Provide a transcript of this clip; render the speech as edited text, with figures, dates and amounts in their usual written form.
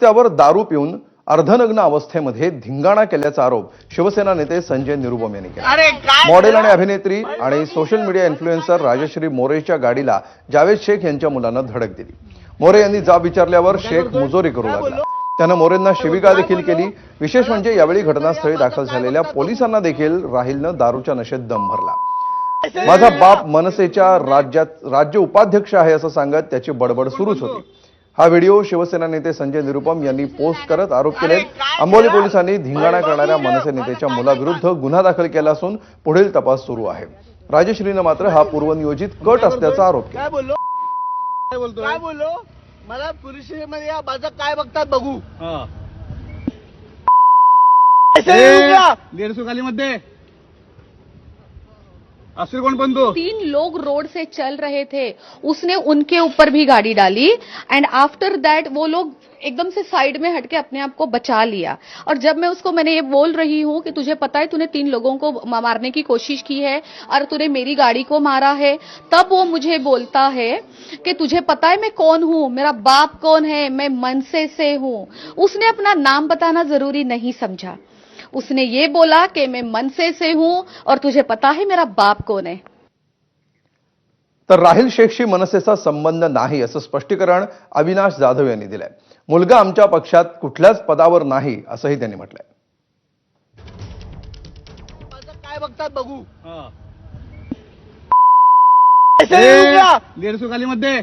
त्यावर दारू पिऊन अर्धनग्न अवस्थेमध्ये धिंगाणा केल्याचा आरोप शिवसेना नेते संजय निरुपम यांनी केला। मॉडेल आणि अभिनेत्री आणि सोशल मीडिया इन्फ्लुएन्सर राजश्री मोरेच्या गाडीला जावेद शेख यांच्या मुलानं धडक दिली। मोरे यांनी जाब विचारल्यावर शेख मुजोरी करू लागला। त्यानं मोरेंना शिवीगाळ देखील केली। विशेष म्हणजे यावेळी घटनास्थळी दाखल झालेल्या पोलिसांना देखील राहिलनं दारूच्या नशेत दम भरला। माझा बाप मनसेच्या राज्य उपाध्यक्ष आहे असं सांगत त्याची बडबड सुरूच होती। हा व्हिडिओ शिवसेना नेते संजय निरुपम यांनी पोस्ट करत आरोप केले। अंबोली पोलिसांनी धिंगाणा करणाऱ्या मनसे नेत्याच्या मुलाविरुद्ध गुन्हा दाखल केला असून पुढील तपास सुरू आहे। राजश्रीनं मात्र हा पूर्वनियोजित कट असल्याचा आरोप केला। काय बोललो मला पुरुषमध्ये या माझं काय बघतात बघू। 150 खाली मध्ये असर कौन बंदो 3 लोग रोड से चल रहे थे, उसने उनके ऊपर भी गाड़ी डाली एंड आफ्टर दैट वो लोग एकदम से साइड में हटके अपने आप को बचा लिया। और जब मैंने ये बोल रही हूं कि तुझे पता है तूने 3 लोगों को मारने की कोशिश की है और तूने मेरी गाड़ी को मारा है, तब वो मुझे बोलता है कि तुझे पता है मैं कौन हूं, मेरा बाप कौन है, मैं मनसे से हूं। उसने अपना नाम बताना जरूरी नहीं समझा। उसने ये बोला कि मैं मनसे से हूं और तुझे पता है मेरा बाप कौन है। तर राहिल शेखशी मनसेचा संबंध नाही असं स्पष्टीकरण अविनाश जाधव यांनी दिलंय। मुलगा आमच्या पक्षात कुठल्याच पदावर नाही असंही त्यांनी म्हटलंय। माझं काय बघतात बघू। 150 खाली मध्ये